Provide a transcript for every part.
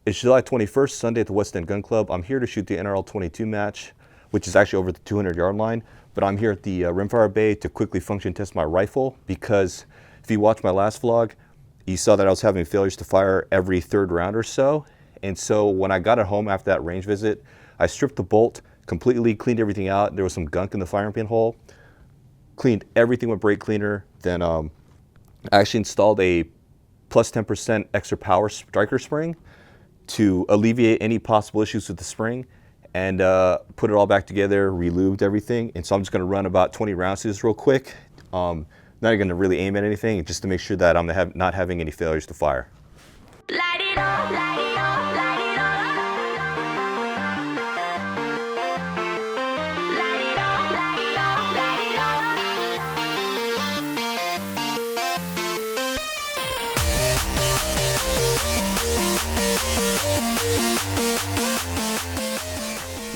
It's July 21st, Sunday at the West End Gun Club. I'm here to shoot the NRL22 match, which is actually over the 200-yard line. But I'm here at the Rimfire Bay to quickly function test my rifle, because if you watched my last vlog, you saw that I was having failures to fire every third round or so. And so when I got at home after that range visit, I stripped the bolt, completely cleaned everything out. There was some gunk in the firing pin hole. Cleaned everything with brake cleaner. Then I actually installed a plus 10% extra power striker spring to alleviate any possible issues with the spring, and put it all back together, relubed everything. And so I'm just gonna run about 20 rounds to this real quick. Not gonna really aim at anything, just to make sure that I'm not having any failures to fire. Light it up, light it up, light it up. Light it up, light it up, light it up.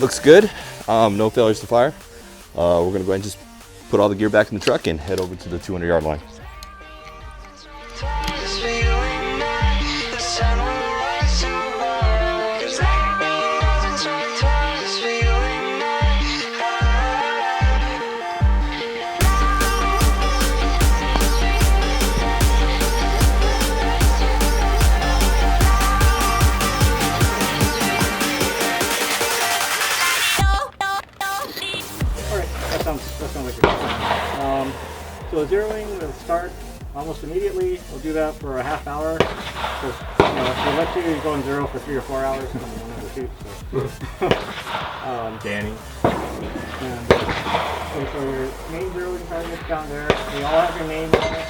Looks good, no failures to fire. We're gonna go ahead and just put all the gear back in the truck and head over to the 200-yard line. That sounds like a good plan. So zeroing will start almost immediately. We'll do that for a half hour. Because, if we let you go on zero for 3 or 4 hours, and then we'll never shoot. So. Danny. And, okay, so your main zeroing target's down there. They all have your names on it.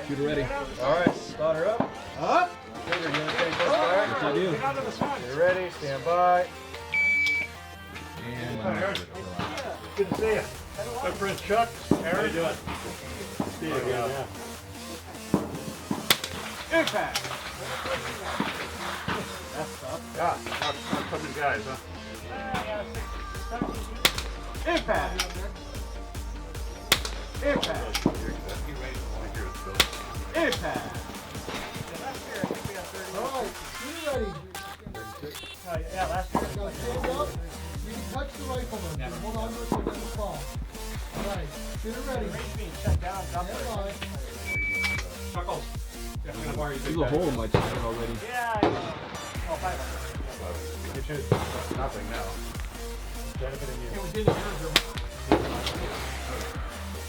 Shooter ready. All right, spotter up. Up. Shooter, you want to take this fire? Yes, I do. You're ready, stand by. And Good to see you. My friend Chuck. How you doing? See you again. Impact. Yeah, not coming guys, huh? Impact. Impact. Impact. Alright, you ready? Yeah, last year. Go stand up. You can touch the rifleman. Hold on to it so it doesn't fall. Alright, shooter ready. Shut down. Stand by. Chuckles. there's a hole in my channel already. Yeah, I know. Oh, 500. You should. Nothing now. Benefiting you. It was in the ear. I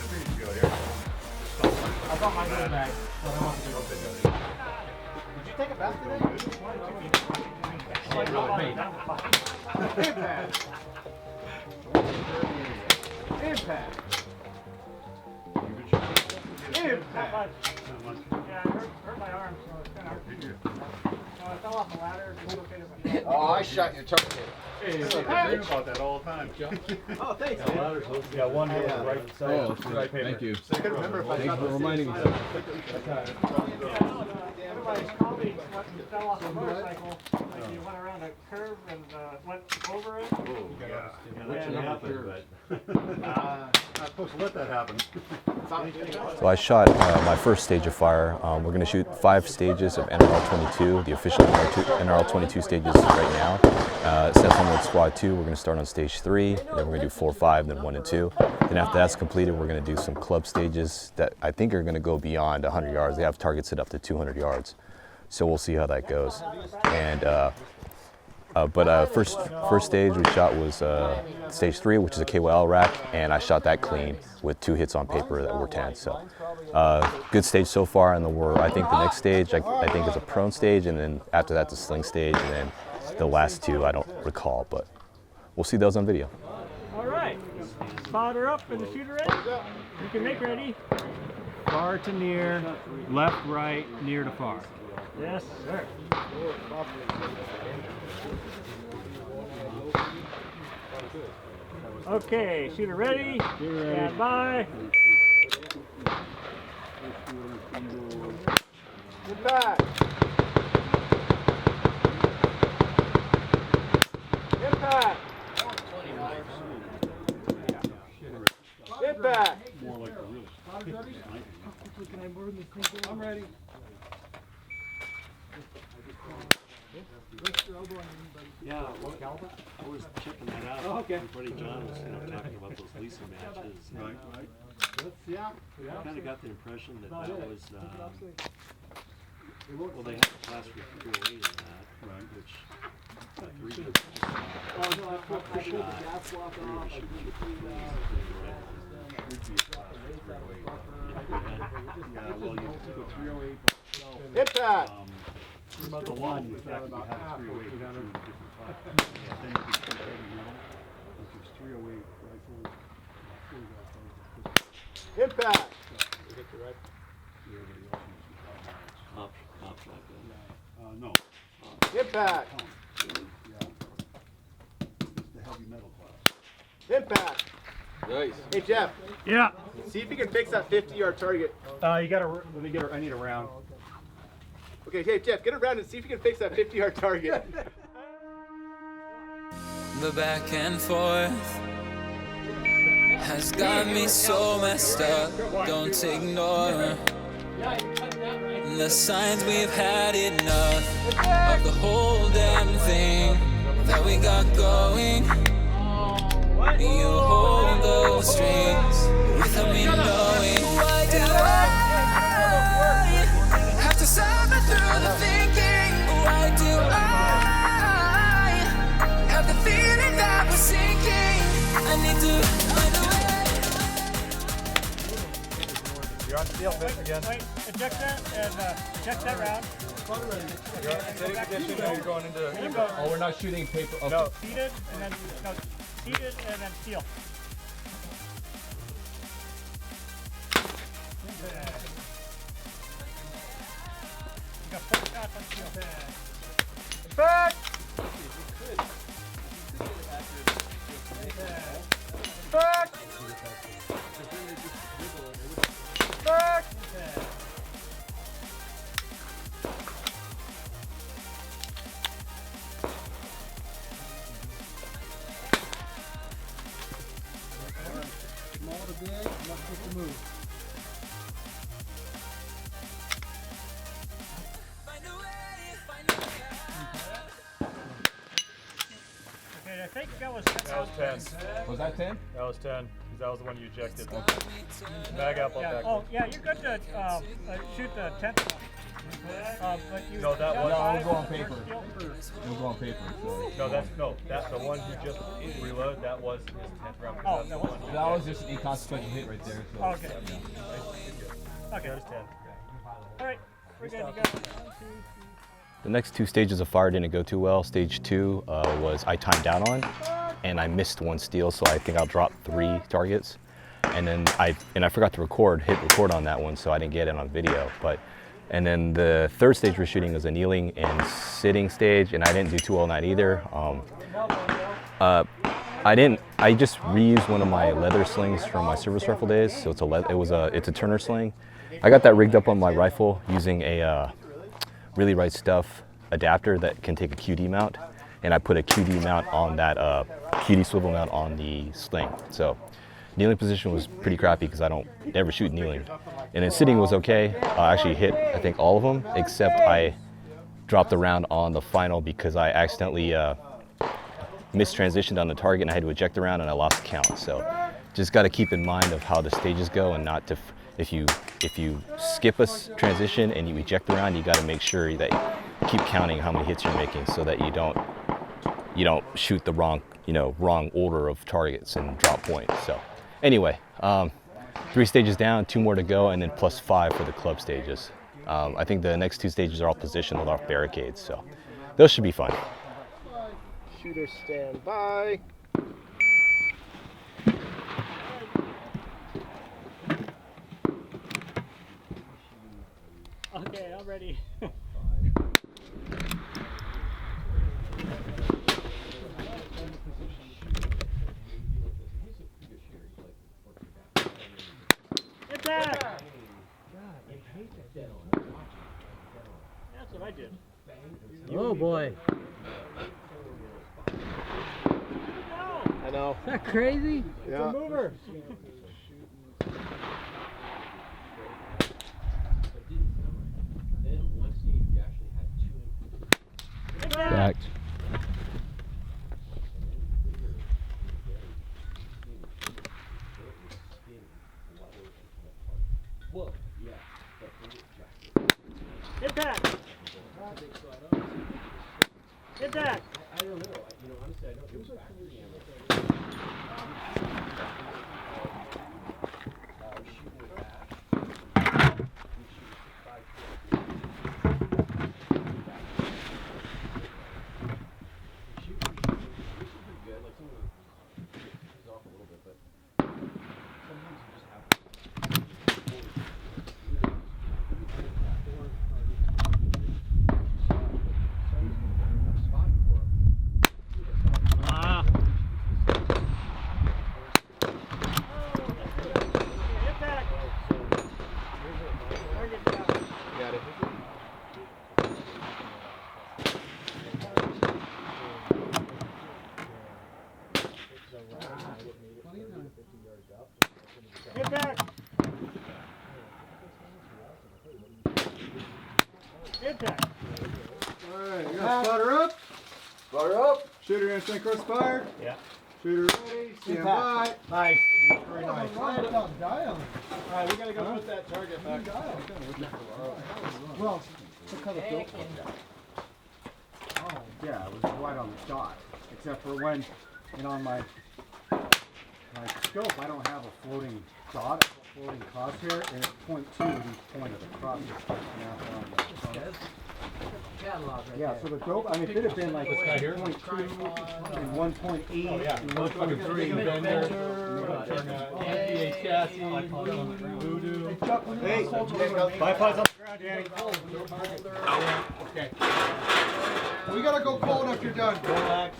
think you should go here. I brought my little bag, but I want to do it. Did you take a bath today? Impact. Impact. Impact. Yeah, I hurt my arm, so it's kind of hard to do. So I fell off the ladder. Oh, I shot your turkey. Hey, I dream about that all the time. Oh, thanks. Yeah, one here on the right side. Oh, thank you. I couldn't remember if I Thanks shot for the reminding me. Everybody's colleague fell off a motorcycle. Like he went around a curve and went over it. Oh, yeah. That should happen, but not supposed to let that happen. So I shot my first stage of fire. We're going to shoot 5 stages of NRL22, the official NRL22 stages right now. Sentinel Mode Squad 2, we're going to start on stage 3, then we're going to do 4, 5, then 1 and 2. Then after that's completed, we're going to do some club stages that I think are going to go beyond 100 yards. They have targets set up to 200 yards. So we'll see how that goes. And first stage we shot was stage 3, which is a KYL rack, and I shot that clean with 2 hits on paper that were 10. So good stage so far, and then I think the next stage I think is a prone stage, and then after that the sling stage, and then the last 2 I don't recall, but we'll see those on video. All right, spotter up and the shooter ready. You can make ready. Far to near, left, right, near to far. Yes, sir. Okay, shooter ready. Stand by. Impact. Impact. Impact. More like the real. I'm ready. Yeah, well, I was checking that out. Oh, okay. My buddy John was, talking about those Lisa matches. Right, right. Yeah. I kind of got the impression that that was, well, they had a class for 308 in that, Right. which, like, region. Oh, no, I pulled the gas block off. Yeah, well, you took a 308. Impact. The one, in fact, you had 308, but you were in a different class. Then you could shoot heavy metal, which is 308 rifle. Impact. Pop shotgun. No. Impact. Yeah. It's the heavy metal class. Impact. Nice. Hey Jeff, Yeah. see if you can fix that 50-yard target. You gotta, let me get I need a round. Okay, hey Jeff, get around and see if you can fix that 50-yard target. The back and forth has got me so messed up. Don't ignore the signs. We've had enough of the whole damn thing that we got going. You hold those strings without me knowing. Why do I have to suffer through the thinking? Why do I have the feeling that we're sinking? I need to find a way. You're on steel fit again. Wait, eject that and eject that round. You're on steady condition or you're going into... You go Oh, we're not shooting paper. Okay. No. seated and then seated and then steel. You got 4 shots on steel. Back. Back. Back. Small to big, not quick to move. Okay, I think that was 10. Was that 10? That was 10, because that was the one you ejected. Bag up, yeah. back. Oh, yeah, you're good to shoot the 10th one. But you No, that shot one- No, five we'll go on for paper. steel. It'll go on paper. So. That's the one you just reload. That was his 10th round. Oh, That's that the was- one. That was just an inconsequential hit right there. So. Okay. Okay. There's 10. All right. We're good to go. The next 2 stages of fire didn't go too well. Stage 2 was I timed out on, and I missed 1 steel, so I think I'll drop 3 targets. And then I forgot to hit record on that one, so I didn't get it on video. And then the 3rd stage we're shooting was a kneeling and sitting stage, and I didn't do too well on that either. I just reused one of my leather slings from my service rifle days, so it's a Turner sling. I got that rigged up on my rifle using a Really Right Stuff adapter that can take a QD mount, and I put a QD mount on that QD swivel mount on the sling. So kneeling position was pretty crappy because I don't ever shoot kneeling. And then sitting was okay. I actually hit, I think, all of them, except I dropped the round on the final because I accidentally mistransitioned on the target and I had to eject the round and I lost the count. So just got to keep in mind of how the stages go and not to, if you skip a transition and you eject the round, you got to make sure that you keep counting how many hits you're making so that you don't shoot the wrong order of targets and drop points. So anyway, 3 stages down, 2 more to go, and then +5 for the club stages. I think the next 2 stages are all positioned off barricades, so those should be fun. Shooter stand by. Okay, I'm ready. Impact! That's what I did. Oh boy. I know. Is that crazy? Yeah. Mover. Fact. Impact. Impact. Got it. Impact. Impact. Alright, we got spotter up. Spotter up. Shooter instant cross fired. Yeah. Shooter ready. Stand by. Nice. Very nice. Dial. Alright, we gotta go put that target back. Well, Yeah, it was right on the dot. Except for when, on my scope, I don't have a floating dot, a floating crosshair, and it's 0.2 at each point of the crosshair. Yeah, so the dope, I mean, if it had been like 0.2 and 1.8 and 1.3, Hey, bipods on the ground, Danny. Okay. we gotta go cold after you're done. Relax.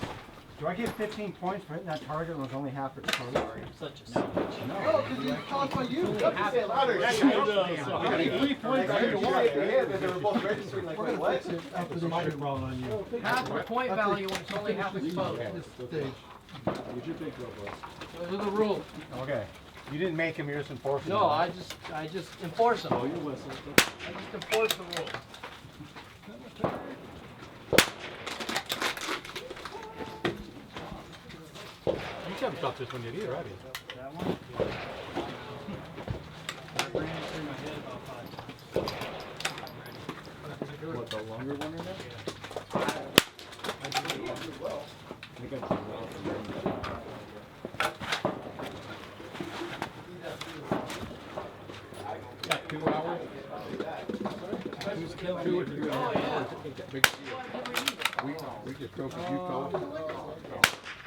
Do I get 15 points for hitting that target when it was only half its target? No, because you caused by you. Say it louder. Yeah, you know, so I got 3 points. They were both registering like, wait, what? Half the point value when it's only half exposed. Stage. Those are the rules. Okay. You didn't make him, you're just enforcing No, I just enforce them. Oh, you listen. I just enforce the rules. You haven't shot this one yet either, have you? That one? What, the longer one in there? Yeah, 2 hours. We just drove to Utah.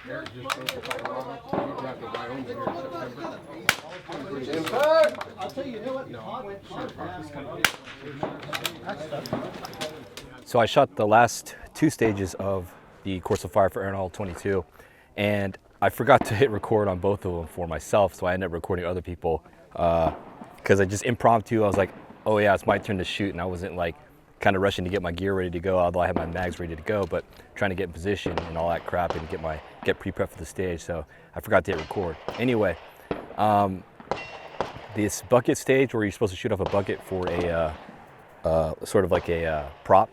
Eric just drove to Colorado. We drive to Wyoming here in September. I'll tell you, what? So I shot the last 2 stages of the course of fire for NRL22, and I forgot to hit record on both of them for myself, so I ended up recording other people because I just impromptu, I was like, oh yeah, it's my turn to shoot, and I wasn't like kind of rushing to get my gear ready to go, although I had my mags ready to go, but trying to get in position and all that crap and get pre-prep for the stage, so I forgot to hit record. Anyway, this bucket stage where you're supposed to shoot off a bucket for a sort of like a prop,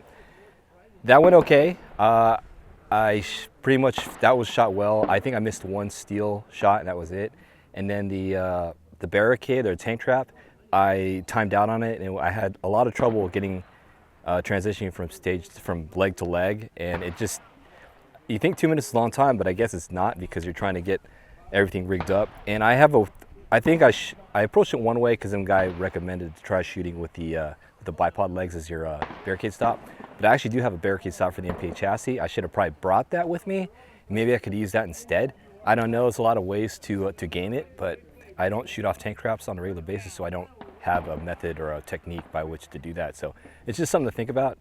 that went okay. Pretty much, that was shot well. I think I missed 1 steel shot and that was it. And then the barricade or tank trap, I timed out on it and I had a lot of trouble getting transitioning from leg to leg, and it just, you think 2 minutes is a long time, but I guess it's not because you're trying to get everything rigged up. And I think I approached it one way because some guy recommended to try shooting with the bipod legs as your barricade stop. But I actually do have a barricade stop for the MPA chassis. I should have probably brought that with me. Maybe I could use that instead. I don't know. There's a lot of ways to gain it, but I don't shoot off tank traps on a regular basis, so I don't have a method or a technique by which to do that. So it's just something to think about.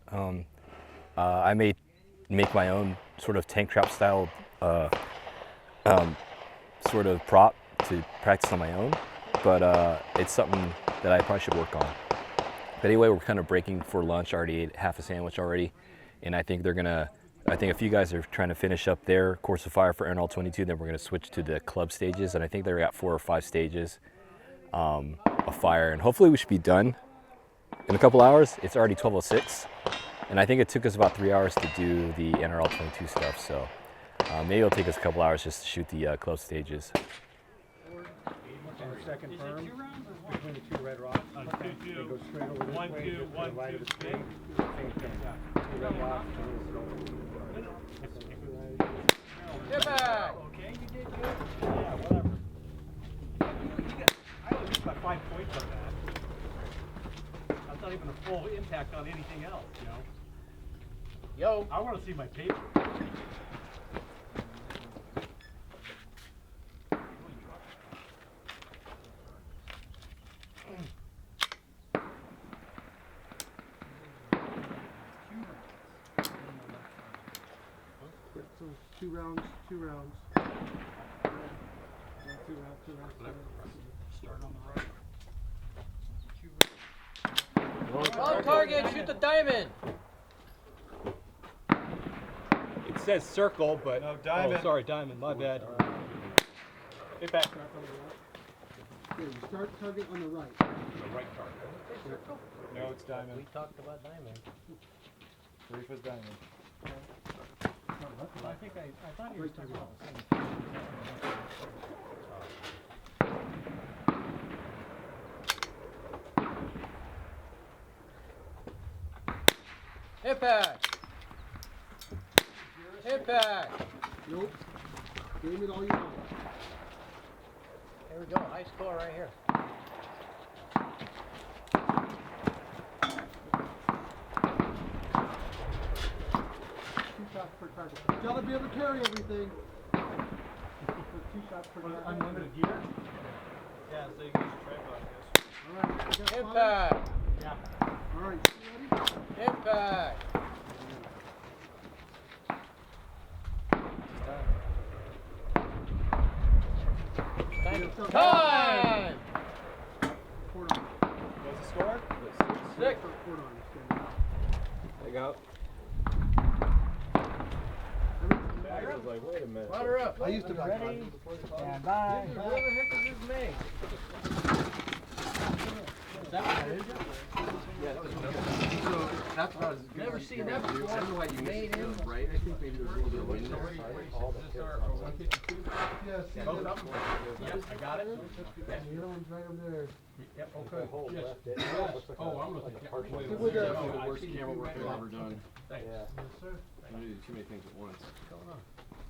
I may make my own sort of tank trap style sort of prop to practice on my own, but it's something that I probably should work on. But anyway, we're kind of breaking for lunch. I already ate half a sandwich already, and I think I think a few guys are trying to finish up their course of fire for NRL22. Then we're going to switch to the club stages, and I think they're at 4 or 5 stages of fire, and hopefully we should be done in a couple hours. It's already 12:06, and I think it took us about 3 hours to do the NRL22 stuff. So maybe it'll take us a couple hours just to shoot the club stages. Second firm between the 2 red rocks. Okay. They go straight over this 1, way, 2, just to 1, the right 2, of the screen. spin. Same thing. 2 red rocks. Get back! Okay, you did good. Yeah, whatever. I only missed by 5 points on that. That's not even a full impact on anything else, you know? Yo. I want to see my paper. So 2 rounds, 2 rounds. 2 rounds. Start on the right. On target, shoot the diamond. It says circle, but no diamond. Oh, sorry, diamond. My bad. Get back. Okay, you start target on the right. The right target. No, it's diamond. We talked about diamond. 3-foot diamond. I thought you were talking about the same. Impact. Impact. Nope. Game it all you want. Here we go. High score right here. Per target. You gotta be able to carry everything. 2 shots per target. Unlimited gear? Yeah, so you can use your tripod, I guess. Alright, we got 5. Impact. Yeah. Alright, you ready? Impact. Time. Cord on. What's the score? 6. Cord on. Stand up. There you go. I was like, wait a minute. Water up. I used to back Ready? Stand by. Where the heck is this made? Is that what it is? So that's what I was Never seen that I don't know before. why you Made missed in. it, right? I think maybe there's a little bit of wind there. Yes. Both up? Yep, I got it. The other one's right over there. Yep, okay. Oh, I'm looking at partially. It would, the worst camera work I've ever done. Thanks. Yes, sir. I do too many things at once.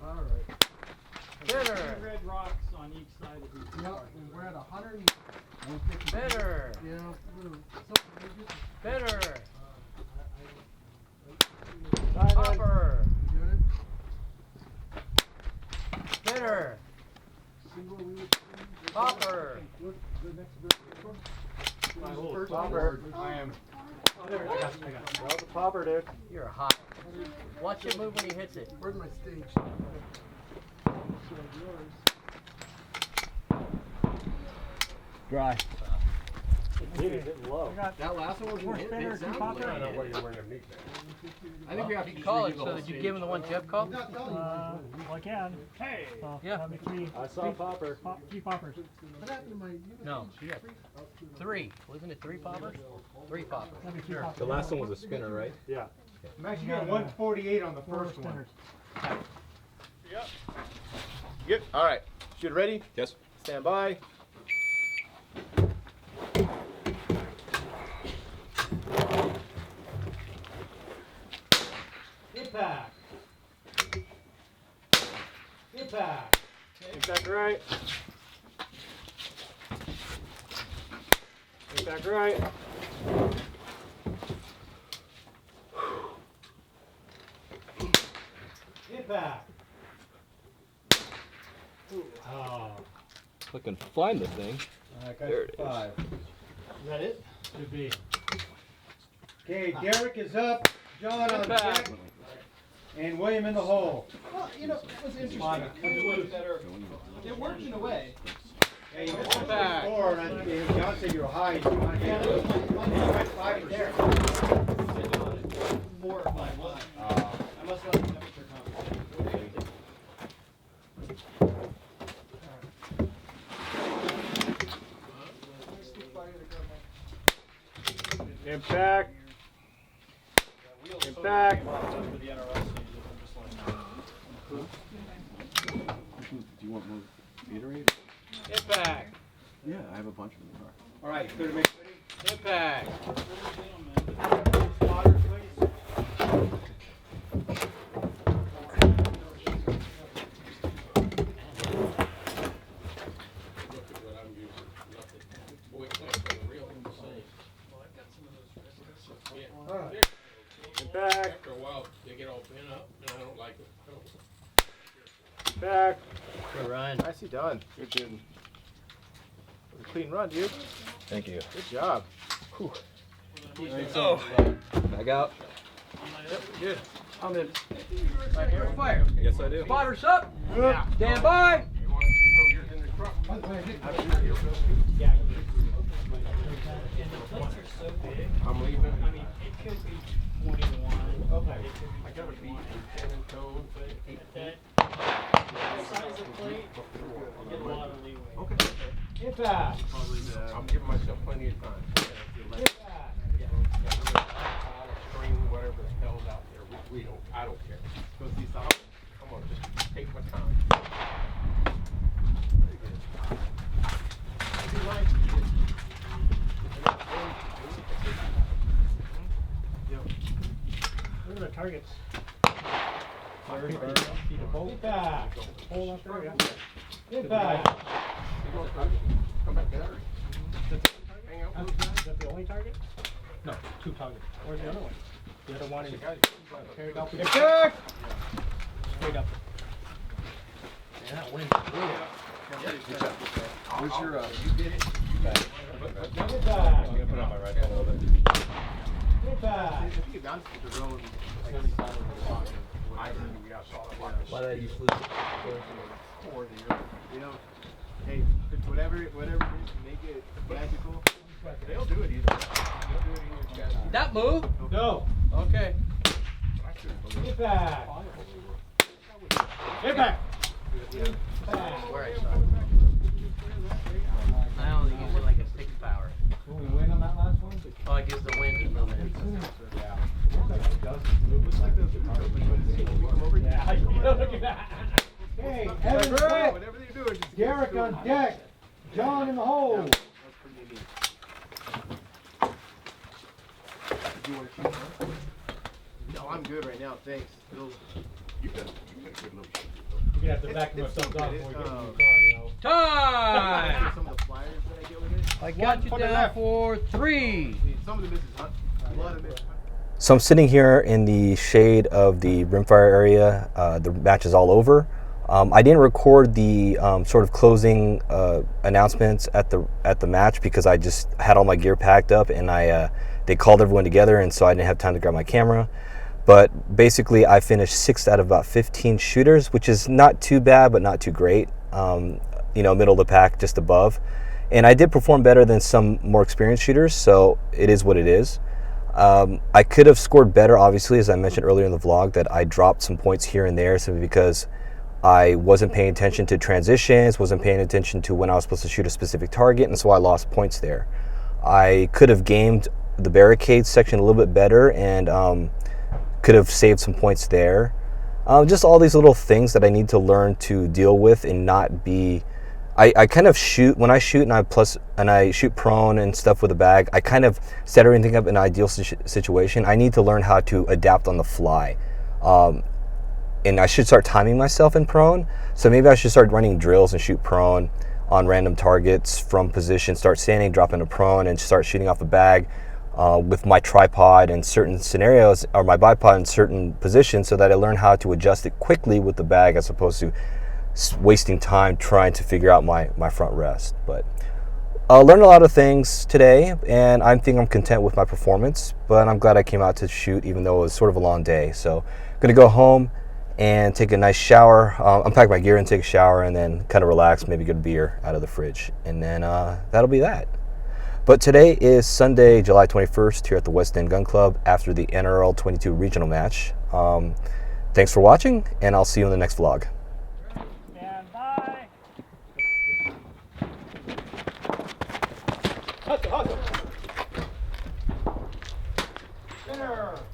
Alright. Better. Red rocks on each side of these. Yep, and we're at 100 and 150. Better. Yeah, we're gonna, Better. Diamond. Popper. you doing it? Better. Single wheel. Popper. Look, the next vertical. First Popper. I am. There, I got it. That was a popper, dude. You're hot. Watch it move when he hits it. Where's my stage? Dry. Dude, it's getting low. That last one wasn't hit. spinner, It sounded popper. like I don't know what you're wearing underneath there. I think we have to You just call redo it the so whole that you stage. give him the one Jeff called? Not telling you. Well, I can. Hey. Yeah. That'd be 3. I saw popper. 3 poppers. What happened to my No, you got 3. Wasn't it 3 poppers? 3 poppers. That'd be 3 poppers. The last one was a spinner, right? Yeah. I'm actually getting 148 on the 4 first one. spinners. Yep. Good. All right. Shoot ready? Yes. Stand by. Impact. Impact. Impact right. Impact right. Impact. Oh. I can find the thing. There it is. 5. Is that it? Should be. Okay, Derek is up. John on Impact. deck. And William in the hole. Well, you know, it was interesting. It worked in a way. Hey, you missed the Impact. score, and John said you were high. You went 5%. Impact. Impact. Do you want more Gatorade? Impact. Yeah, I have a bunch of them in the car. All right, clear to make impact. Impact. After a while, they get all bent up, and I don't like it. Impact. Good run. Nicely done. Good dude. A clean run, dude. Thank you. Good job. Back out. Good. I'm in. Fire. Yes, I do. Spotters up. Stand by. You want to throw yours in the truck? I'm leaving. I gotta be 10 and tone, 8 feet. Impact. I'm giving myself plenty of time. String, whatever the hell's out there, we don't, I don't care. Come on, just take my time. Where are the targets? Impact. Hold on for you. Impact. Come back there. Hang out. Is that the only target? No, 2 targets. Where's the other one? The other one is Impact. straight up. Yeah, win. Where's your, You did it. Impact. I'm gonna put on my rifle a little bit. Impact. If you get down to the road, like, I saw the Why that you flew? you know, hey, whatever it is, make it magical. They'll do it either. They'll do it either. That move. Go. Okay. Impact. Impact. Where I shot. I only use it like a 6 power. Will we win on that last one? Oh, it gives the wind a little bit. Yeah. Looks like those come over. Yeah, look at that. Hey, Evan Quick. Whatever they're doing, just Garrick on deck. John in the hole. That's pretty neat. Do you want to shoot? No, I'm good right now, thanks. You got a good little shit. You're gonna have to back It's myself so down good. before we get in the It's, car, you know. Time. Some of the flyers that I get with it. I got you down for 3. Some of the misses hunt. A lot of misses. So I'm sitting here in the shade of the Rimfire area. The match is all over. I didn't record the sort of closing announcements at the match because I just had all my gear packed up and they called everyone together, and so I didn't have time to grab my camera. But basically, I finished 6th out of about 15 shooters, which is not too bad, but not too great. Middle of the pack, just above. And I did perform better than some more experienced shooters, so it is what it is. I could have scored better, obviously, as I mentioned earlier in the vlog, that I dropped some points here and there simply because I wasn't paying attention to transitions, wasn't paying attention to when I was supposed to shoot a specific target, and so I lost points there. I could have gamed the barricade section a little bit better and could have saved some points there. Just all these little things that I need to learn to deal with and not be... I kind of shoot, when I shoot and I shoot prone and stuff with a bag, I kind of set everything up in an ideal situation. I need to learn how to adapt on the fly. And I should start timing myself in prone. So maybe I should start running drills and shoot prone on random targets from position, start standing, drop into prone, and start shooting off a bag with my tripod in certain scenarios, or my bipod in certain positions, so that I learn how to adjust it quickly with the bag as opposed to wasting time trying to figure out my front rest. But I learned a lot of things today, and I think I'm content with my performance, but I'm glad I came out to shoot even though it was sort of a long day. So I'm gonna go home and take a nice shower, unpack my gear and take a shower, and then kind of relax, maybe get a beer out of the fridge, and then that'll be that. But today is Sunday, July 21st here at the West End Gun Club after the NRL22 regional match. Thanks for watching, and I'll see you in the next vlog. Stand by. Center.